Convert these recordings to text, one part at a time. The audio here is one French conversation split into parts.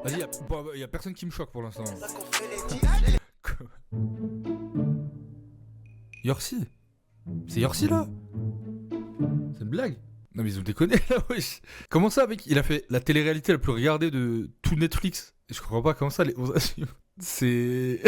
Vas-y, y a personne qui me choque pour l'instant. Yorsi. C'est Yorsi là. C'est une blague. Non mais ils ont déconné là, wesh. Comment ça, mec? Il a fait la télé-réalité la plus regardée de tout Netflix. Je comprends pas comment ça les 11 à suivre. C'est...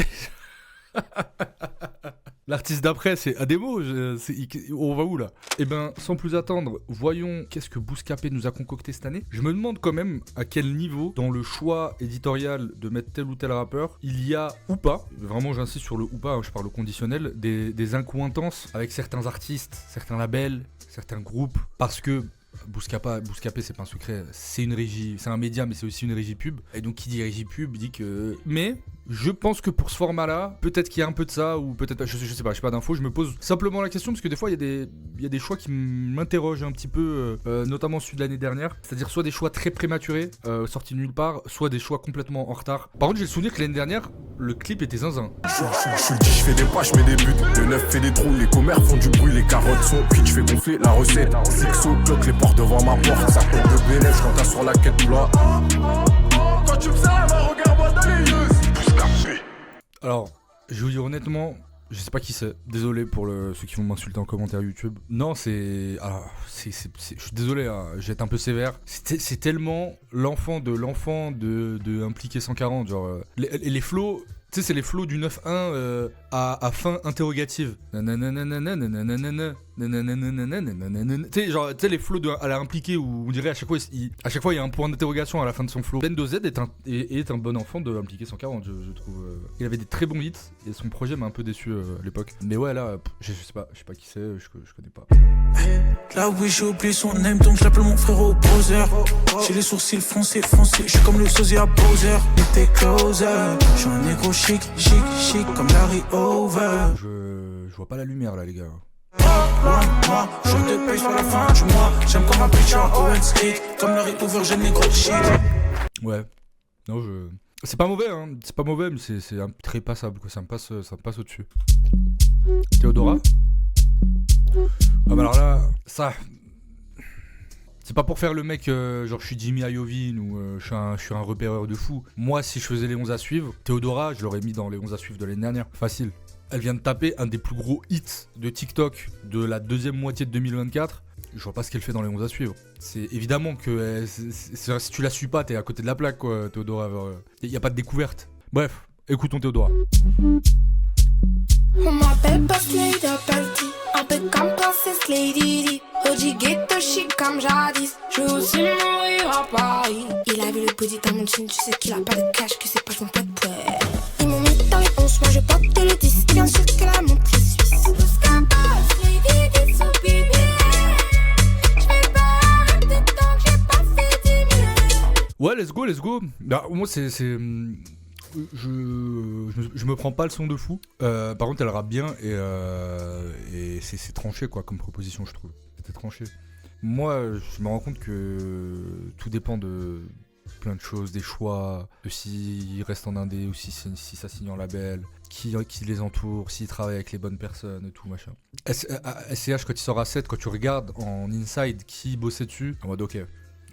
L'artiste d'après, c'est Ademo, on va où là? Eh ben, sans plus attendre, voyons qu'est-ce que Bouscapé nous a concocté cette année. Je me demande quand même à quel niveau, dans le choix éditorial de mettre tel ou tel rappeur, il y a ou pas, vraiment j'insiste sur le ou pas, hein, je parle au conditionnel, des incointances avec certains artistes, certains labels, certains groupes, parce que Bouscapé, c'est pas un secret, c'est une régie, c'est un média, mais c'est aussi une régie pub. Et donc, qui dit régie pub dit que. Mais je pense que pour ce format-là, peut-être qu'il y a un peu de ça, ou peut-être. Je sais pas d'infos. Je me pose simplement la question parce que des fois, il y a des choix qui m'interrogent un petit peu, notamment celui de l'année dernière. C'est-à-dire soit des choix très prématurés, sortis de nulle part, soit des choix complètement en retard. Par contre, j'ai le souvenir que l'année dernière, le clip était zinzin. Je fais des pas, je mets des buts. Le 9 fait des trous, les commères font du bruit, les carottes sont cuites, je fais gonfler la recette. Sixo cloque les portes devant ma porte, ça coûte de bénéfice quand t'as sur la quête là. Quand tu me serves, regarde-moi dans les yeux. Bouscapé. Alors, je vais vous dire honnêtement, je sais pas qui c'est. Désolé pour ceux qui vont m'insulter en commentaire YouTube. Non, c'est... Alors, je suis désolé, hein, je vais être un peu sévère. C'est tellement l'enfant de Impliqué 140. Genre, les flows... Tu sais, c'est les flows du 9-1 à fin interrogative. Tu sais, genre, tu sais, les flows à la impliquée où on dirait à chaque fois il y a un point d'interrogation à la fin de son flow. Bendo Z est un bon enfant de Impliqué 140, je trouve. Il avait des très bons hits et son projet m'a un peu déçu à l'époque. Mais ouais, là, je sais pas qui c'est, je connais pas. Là oui j'ai oublié son name donc je l'appelle mon frérot Bowser. J'ai les sourcils foncés, je suis comme le sosie à Bowser. T'es closer, je suis un négro chic comme Larry Over. Je vois pas la lumière là les gars. Moi, je te paye sur la fin du mois. J'aime comme un pitcher Owen Street. Comme Larry Over, j'aime les gros shit. Ouais, non c'est pas mauvais hein, c'est pas mauvais mais c'est très passable quoi, ça me passe au-dessus. Théodora. Ah bah alors là, ça... C'est pas pour faire le mec, genre je suis Jimmy Iovine ou je suis un repéreur de fou. Moi, si je faisais les 11 à suivre, Théodora, je l'aurais mis dans les 11 à suivre de l'année dernière. Facile. Elle vient de taper un des plus gros hits de TikTok de la deuxième moitié de 2024. Je vois pas ce qu'elle fait dans les 11 à suivre. C'est évidemment que si tu la suis pas, t'es à côté de la plaque, quoi, Théodora. Y a pas de découverte. Bref, écoutons Théodora. On m'appelle pas Slade Pelty, un peu comme Princesse Lady Di. OG ghetto chic comme jadis, je veux aussi mourir à Paris. Il a vu le body dans mon chin, tu sais qu'il a pas de cash, que c'est pas son pote poêle. Ils m'ont mis dans les 11, moi je porte le 10, bien sûr que la montre est suisse. Bouscapé, Lady Di, so baby. J'vais pas arrêter tant que j'ai pas fait 10 000. Ouais, let's go. Bah, moi, je me prends pas le son de fou. Par contre, elle rappe bien et c'est tranché quoi comme proposition, je trouve. C'était tranché. Moi, je me rends compte que tout dépend de plein de choses, des choix, de s'il reste en indé ou si ça signe en label, qui les entoure, s'il travaille avec les bonnes personnes et tout machin. SCH quand il sort à 7, quand tu regardes en inside qui bossait dessus, en mode ok.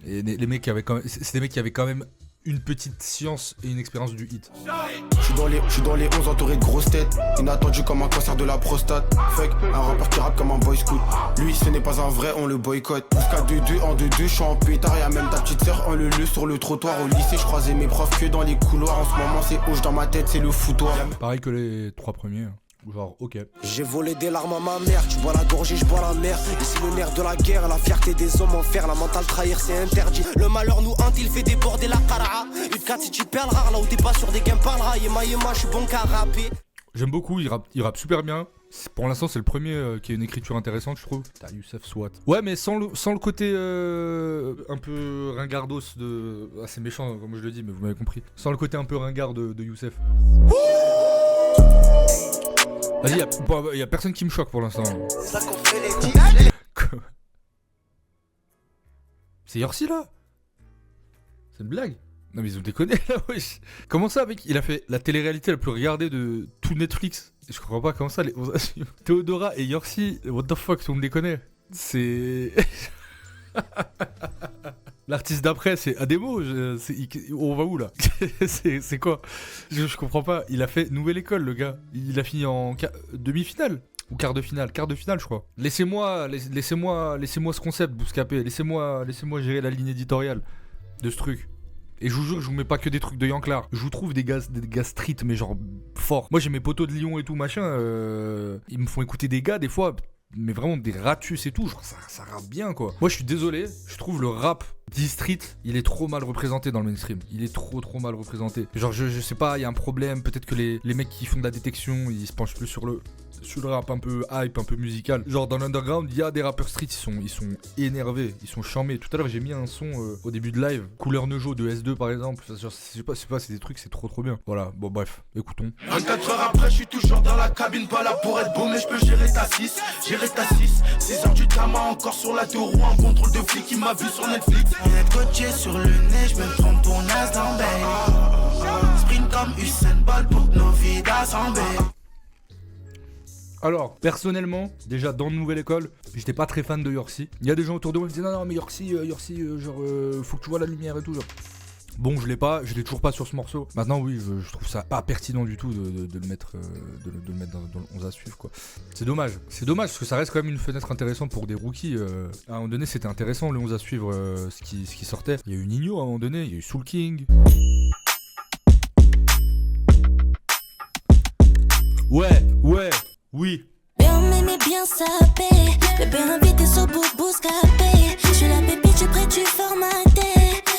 Et les mecs qui avaient quand même, c'est des mecs qui avaient quand même une petite science et une expérience du hit. Je suis dans les 11 entouré de grosses têtes. Inattendu comme un cancer de la prostate. Fuck, un rappeur qui rappe comme un boy scout. Lui ce n'est pas un vrai, on le boycotte. Jusqu'à 2-2, en 2-2, je suis en pétard. Y'a même ta petite sœur en le sur le trottoir. Au lycée je croisais mes profs que dans les couloirs. En ce moment c'est hoche dans ma tête, c'est le foutoir. Pareil que les 3 premiers. Genre, ok. J'ai volé des larmes à ma mère, tu bois la gorgée, je bois la mer. Ici le nerf de la guerre, la fierté des hommes en fer, la mentale trahir c'est interdit. Le malheur nous hante, il fait déborder la qara'a. Une 4 si tu perds rare, là où t'es pas sur des games parlera. Yema, je suis bon qu'à rapper. J'aime beaucoup, il rappe super bien. Pour l'instant, c'est le premier qui a une écriture intéressante, je trouve. T'as Youssef Swat. Ouais, mais sans le côté un peu ringardos de... Ah, c'est méchant, comme je le dis, mais vous m'avez compris. Sans le côté un peu ringard de Youssef. Vas-y, y a personne qui me choque pour l'instant. C'est ça qu'on fait les C'est Yorsi là. C'est une blague. Non mais ils ont déconné là, wesh. Comment ça, mec? Il a fait la télé-réalité la plus regardée de tout Netflix. Je comprends pas comment ça les 11 à suivre. Théodora et Yorsi, what the fuck, tout le monde déconne. C'est... L'artiste d'après, c'est Ademo. On va où là? C'est quoi? Je comprends pas. Il a fait nouvelle école, le gars. Il a fini en demi-finale. Ou quart de finale, je crois. Laissez-moi ce concept, Bouscapé. Laissez-moi gérer la ligne éditoriale de ce truc. Et je vous jure, je vous mets pas que des trucs de Yanklar. Je vous trouve des gars street, mais genre forts. Moi, j'ai mes potos de Lyon et tout, machin. Ils me font écouter des gars, des fois, mais vraiment des ratus et tout. Genre, ça rappe bien, quoi. Moi, je suis désolé. Je trouve le rap street, il est trop mal représenté dans le mainstream. Il est trop mal représenté. Genre, je sais pas, il y a un problème. Peut-être que les mecs qui font de la détection, ils se penchent plus sur le rap un peu hype, un peu musical. Genre dans l'underground, il y a des rappeurs street, ils sont énervés, ils sont charmés. Tout à l'heure, j'ai mis un son au début de live, Couleur Neujo de S2 par exemple. Genre, je sais pas, c'est des trucs, c'est trop bien. Voilà, bon bref, écoutons. 24 heures après, je suis toujours dans la cabine, pas là pour être beau, mais je peux gérer ta 6. 6 heures du tamas, encore sur la tour ou un contrôle de flic qui m'a vu sur Netflix. On est coaché sur le nez, je me trompe ton as dans bail. Sprint comme Usain Bolt pour que nos vies d'assemblée. Alors, personnellement, déjà dans Nouvelle École, j'étais pas très fan de Yorsi. Il y a des gens autour de moi qui disaient non mais Yorsi, genre faut que tu vois la lumière et tout, genre. Bon, je l'ai toujours pas sur ce morceau. Maintenant, oui, je trouve ça pas pertinent du tout de le mettre, dans le 11 à suivre, quoi. C'est dommage parce que ça reste quand même une fenêtre intéressante pour des rookies. À un moment donné, c'était intéressant le 11 à suivre, ce qui sortait. Il y a eu Nino à un moment donné, il y a eu Soul King. Ouais, oui. Bien m'aimer, bien saper. Bébé invité sur Bouscapé. Je suis la pépite, je prête, tu formaté.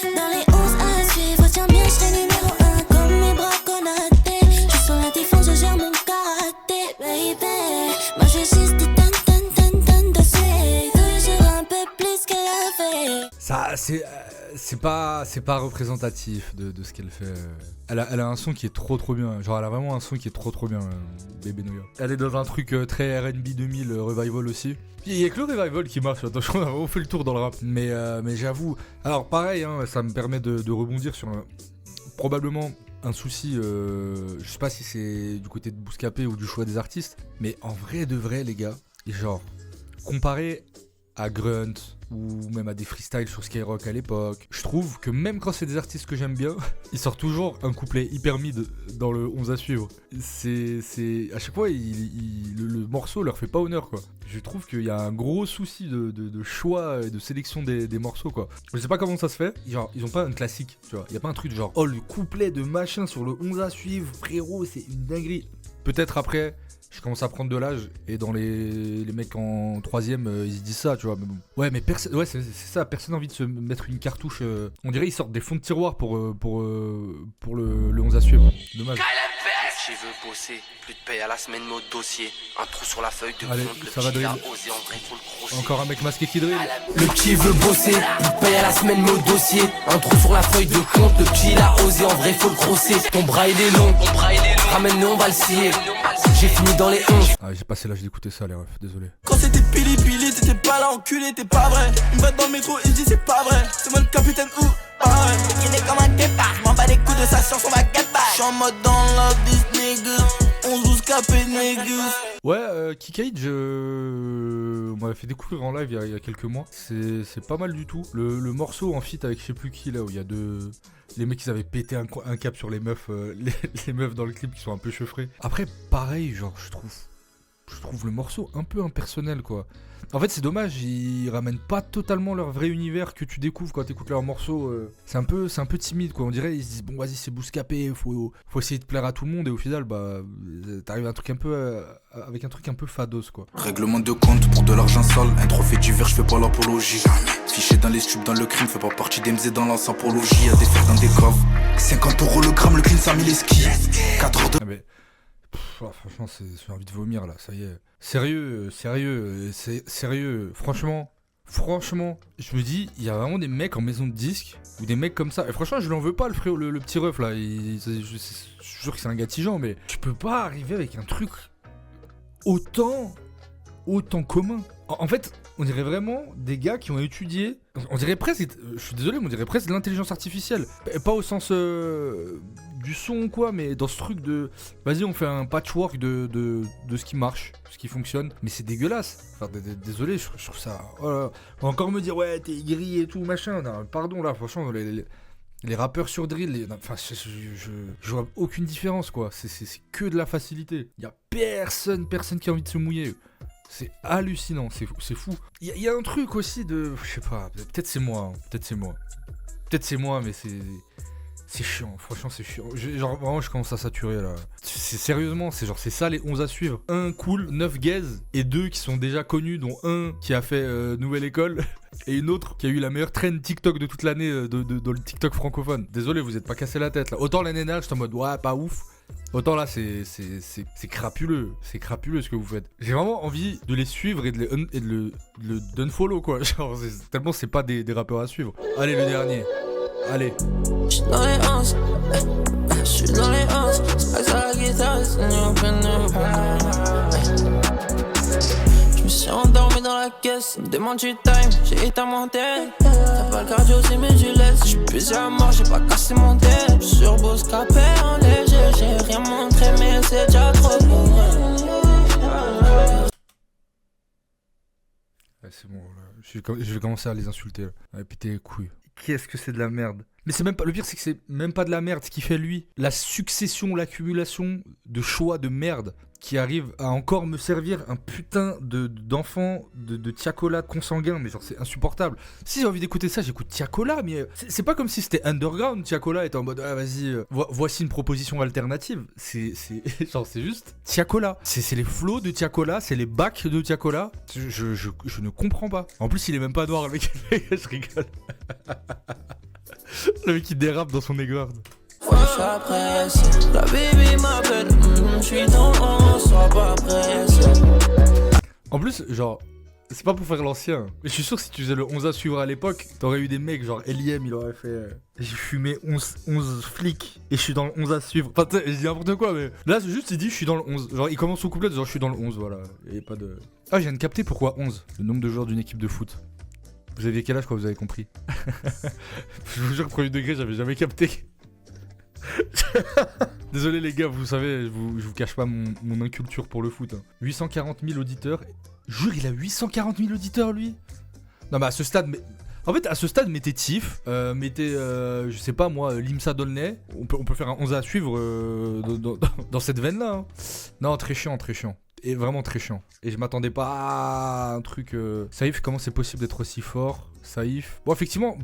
Dans les 11 à suivre, tiens bien, j'étais numéro 1 comme mes bras Konaté. Je suis sur la défense, je gère mon karaté, baby. Moi je suis de tan de suite. Toujours un peu plus qu'elle a fait. Ça, c'est pas représentatif de ce qu'elle fait. Elle a un son qui est trop bien. Genre elle a vraiment un son qui est trop bien, Bébé Noya. Elle est dans un truc très R&B 2000 revival aussi. Il y a que le revival qui marche. Attention, on a vraiment fait le tour dans le rap. Mais j'avoue. Alors pareil, hein, ça me permet de rebondir sur probablement un souci. Je sais pas si c'est du côté de Bouscapé ou du choix des artistes. Mais en vrai de vrai, les gars, genre comparé à Grunt ou même à des freestyles sur Skyrock à l'époque, je trouve que même quand c'est des artistes que j'aime bien, ils sortent toujours un couplet hyper mid dans le 11 à suivre. C'est à chaque fois le morceau leur fait pas honneur, quoi. Je trouve qu'il y a un gros souci de choix et de sélection des morceaux, quoi. Je sais pas comment ça se fait. Genre ils ont pas un classique, tu vois. Il y a pas un truc genre oh le couplet de machin sur le 11 à suivre, frérot, c'est une dinguerie. Peut-être après je commence à prendre de l'âge et dans les mecs en 3ème ils se disent ça, tu vois, mais bon. Ouais, mais c'est ça, personne n'a envie de se mettre une cartouche. On dirait ils sortent des fonds de tiroir pour le 11 à suivre. Dommage. J'ai veux bosser, plus de paye à la semaine, mode dossier. Un trou sur la feuille de allez, compte, ça va drill. Encore un mec masqué qui drill. Le petit veut bosser, plus de paye à la semaine, mode dossier. Un trou sur la feuille de compte, le petit il a osé, en vrai faut le crosser. Ton bras il est long, ramène-le, on va le scier. J'ai fini dans les 11. Ah, j'ai passé l'âge d'écouter ça, les refs, désolé. Quand c'était pili, t'étais pas là, enculé, t'es pas vrai. Il me bat dans le métro, il me dit c'est pas vrai. C'est moi le capitaine ou pas ouais. Il est comme un guépard, je m'en bats les coups de sa science, on va get back. J'suis en mode dans la Disney, on joue capé négus. Ouais, Kikage, on m'avait fait découvrir en live il y a quelques mois. C'est pas mal du tout. Le morceau en feat avec je sais plus qui, là, où il y a les mecs, ils avaient pété un cap sur les meufs, les meufs dans le clip qui sont un peu chauffrées. Après, pareil, genre, je trouve le morceau un peu impersonnel, quoi. En fait, c'est dommage, ils ramènent pas totalement leur vrai univers que tu découvres quand t'écoutes leur morceau. C'est un peu timide, quoi. On dirait, ils se disent, bon, vas-y, c'est Bouscapé, faut essayer de plaire à tout le monde, et au final, bah, t'arrives à un truc avec un truc un peu fados, quoi. Règlement de compte pour de l'argent sale, un trophée divers, je fais pas l'apologie. Fiché dans les stupes, dans le crime, fais pas partie d'MZ dans l'anthropologie. Y'a des fers dans des coffres, 50 € le gramme, le clean, 5000 les skis. 4 heures de. Ah mais... franchement, j'ai envie de vomir là, ça y est. Sérieux. Franchement, je me dis, il y a vraiment des mecs en maison de disques ou des mecs comme ça. Et franchement, je l'en veux pas, le frère, le petit ref là. Je suis sûr que c'est un gars tigeant, mais tu peux pas arriver avec un truc autant commun. En fait, on dirait vraiment des gars qui ont étudié. On dirait presque, je suis désolé, mais on dirait presque de l'intelligence artificielle. Et pas au sens du son ou quoi, mais dans ce truc de. Vas-y, on fait un patchwork de ce qui marche, ce qui fonctionne. Mais c'est dégueulasse. Enfin, désolé, je trouve ça. Oh là, on va encore me dire, ouais, t'es gris et tout, machin. Non, pardon, là, franchement, les rappeurs sur drill, enfin, je vois aucune différence, quoi. C'est que de la facilité. Y a personne qui a envie de se mouiller. C'est hallucinant, c'est fou. Il y a un truc aussi de... Je sais pas, peut-être c'est moi, mais c'est chiant, franchement c'est chiant. Genre vraiment je commence à saturer là. Sérieusement, c'est ça les 11 à suivre. 1 cool, 9 gaze et 2 qui sont déjà connus, dont un qui a fait Nouvelle École et une autre qui a eu la meilleure trend TikTok de toute l'année dans le TikTok francophone. Désolé, vous êtes pas cassé la tête là. Autant l'année dernière j'étais en mode ouais pas ouf. Autant là c'est crapuleux, ce que vous faites. J'ai vraiment envie de les suivre et de le unfollow quoi. Genre tellement c'est pas des rappeurs à suivre. Allez le dernier, allez. J'suis dans les 11, j'suis dans les 11, c'est ça la guitare, c'est je me suis endormi dans la caisse, me demande du time, j'ai éteint mon tête. T'as pas le cardio, c'est mais je laisse. J'suis plus à mort, j'ai pas cassé mon tête. J'suis sur Bouscapé en léger, j'ai rien montré, mais c'est déjà trop loin. Ouais, c'est bon, là. Je vais commencer à les insulter. Là. Péter les couilles. Qu'est-ce que c'est de la merde. Mais c'est même pas, le pire, c'est que c'est même pas de la merde ce qui fait lui. La succession, l'accumulation de choix de merde qui arrive à encore me servir un putain d'enfant de Tiakola consanguin, mais genre c'est insupportable. Si j'ai envie d'écouter ça, j'écoute Tiakola, mais c'est pas comme si c'était underground. Tiakola était en mode ah vas-y, voici une proposition alternative. C'est genre c'est juste Tiakola. C'est les flows de Tiakola, c'est les bacs de Tiakola. Je ne comprends pas. En plus il est même pas noir le mec. Je rigole. Le mec qui dérape dans son égorde. Sois pressé, la baby m'appelle, j'suis dans on sois pas pressé. En plus, genre, c'est pas pour faire l'ancien, mais je suis sûr que si tu faisais le 11 à suivre à l'époque, t'aurais eu des mecs genre Eliem, il aurait fait j'ai fumé 11 flics et je suis dans le 11 à suivre. Enfin, je dis n'importe quoi, mais là, c'est juste, il dit je suis dans le 11. Genre, il commence son couplet de genre je suis dans le 11, voilà. Et pas de. Ah, je viens de capter pourquoi 11, le nombre de joueurs d'une équipe de foot. Vous aviez quel âge quand vous avez compris? Je vous jure, premier degré, j'avais jamais capté. Désolé les gars, vous savez, je vous cache pas mon inculture pour le foot. 840 000 auditeurs. Jure, il a 840 000 auditeurs lui. Non mais à ce stade, en fait à ce stade mettez Tif, mettez je sais pas moi, Limsa Dolnay. On peut faire un 11 à suivre dans cette veine là. Hein. Non, très chiant. Et vraiment très chiant. Et je m'attendais pas à un truc... Saïf, comment c'est possible d'être aussi fort? Saïf. Bon, effectivement,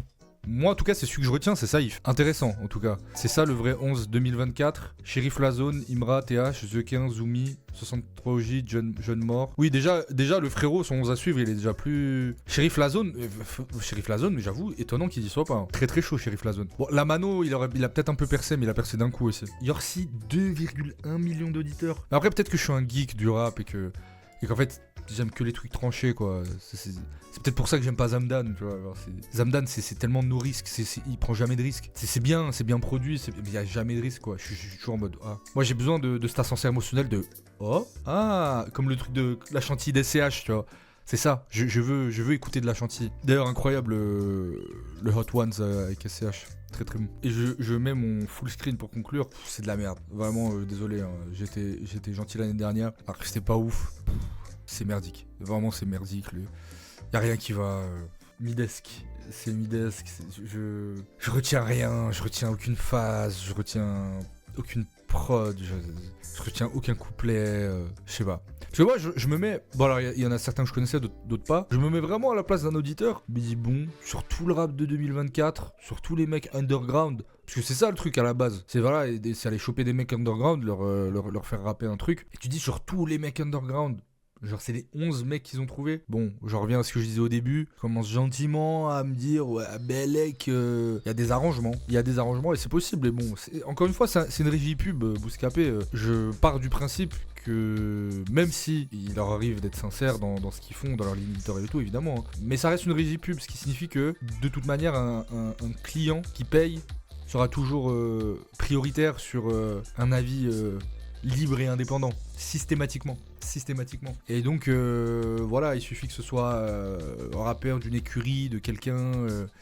moi en tout cas, c'est celui que je retiens, c'est Saïf. Intéressant en tout cas. C'est ça le vrai 11 2024. Shérif Lazone, Imra, TH, The15, Zumi, 63OJ, John Mort. Oui, déjà le frérot, son 11 à suivre, il est déjà plus... Shérif Lazone, mais j'avoue, étonnant qu'il y soit pas. Hein. Très très chaud, Shérif Lazone. Bon, la Mano, il a peut-être un peu percé, mais il a percé d'un coup aussi. Yorsi, 2,1 millions d'auditeurs. Après, peut-être que je suis un geek du rap et qu'en fait, j'aime que les trucs tranchés, quoi. C'est peut-être pour ça que j'aime pas Zamdan, tu vois. Zamdan, c'est tellement no risque, il prend jamais de risque. C'est bien produit, mais il y a jamais de risque, quoi. Je suis toujours en mode ah. Moi, j'ai besoin de cet ascenseur émotionnel de oh ah, comme le truc de la chantilly d'SCH, tu vois. C'est ça. Je veux écouter de la chantilly. D'ailleurs, incroyable le Hot Ones avec SCH. Très très bon. Et je mets mon full screen pour conclure. C'est de la merde. Vraiment, désolé. Hein. J'étais gentil l'année dernière. Alors que c'était pas ouf. C'est merdique. Vraiment, c'est merdique. Y'a rien qui va. Midesque. C'est midesque. Je retiens rien. Je retiens aucune phase. Je retiens aucune prod. Je retiens aucun couplet. Je sais pas. Parce que moi, je me mets... Bon, alors, il y en a certains que je connaissais, d'autres pas. Je me mets vraiment à la place d'un auditeur. Je me dis, bon, sur tout le rap de 2024, sur tous les mecs underground... Parce que c'est ça le truc à la base. C'est voilà, c'est aller choper des mecs underground, leur faire rapper un truc. Et tu dis, sur tous les mecs underground... Genre c'est les 11 mecs qu'ils ont trouvé. Bon, je reviens à ce que je disais au début. Je commence gentiment à me dire ouais, Bellec, il y a des arrangements. Il y a des arrangements et c'est possible. Et bon, encore une fois, c'est une régie pub, Bouscapé. Je pars du principe que même si il leur arrive d'être sincères dans ce qu'ils font, dans leur ligne éditoriale et tout, évidemment. Hein, mais ça reste une régie pub, ce qui signifie que de toute manière, un client qui paye sera toujours prioritaire sur un avis libre et indépendant, systématiquement. systématiquement. Et donc voilà, il suffit que ce soit un rappeur d'une écurie, de quelqu'un.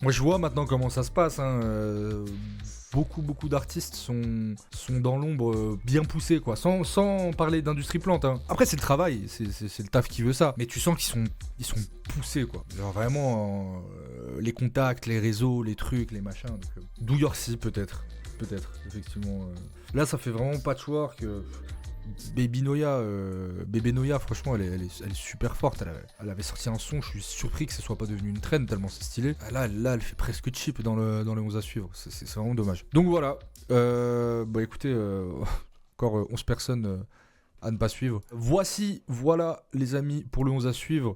Moi je vois maintenant comment ça se passe. Beaucoup d'artistes sont dans l'ombre bien poussés, quoi, sans parler d'industrie plante. Après c'est le travail, c'est le taf qui veut ça. Mais tu sens qu'ils sont poussés, quoi. Genre vraiment les contacts, les réseaux, les trucs, les machins. Donc, Do Your Si peut-être effectivement. Là ça fait vraiment patchwork. Bébé Noya, franchement, elle est super forte. Elle avait sorti un son, je suis surpris que ce soit pas devenu une trend tellement c'est stylé. Là, elle fait presque cheap dans les 11 à suivre. C'est vraiment dommage. Donc voilà. Écoutez, encore 11 personnes à ne pas suivre. Voilà les amis pour le 11 à suivre.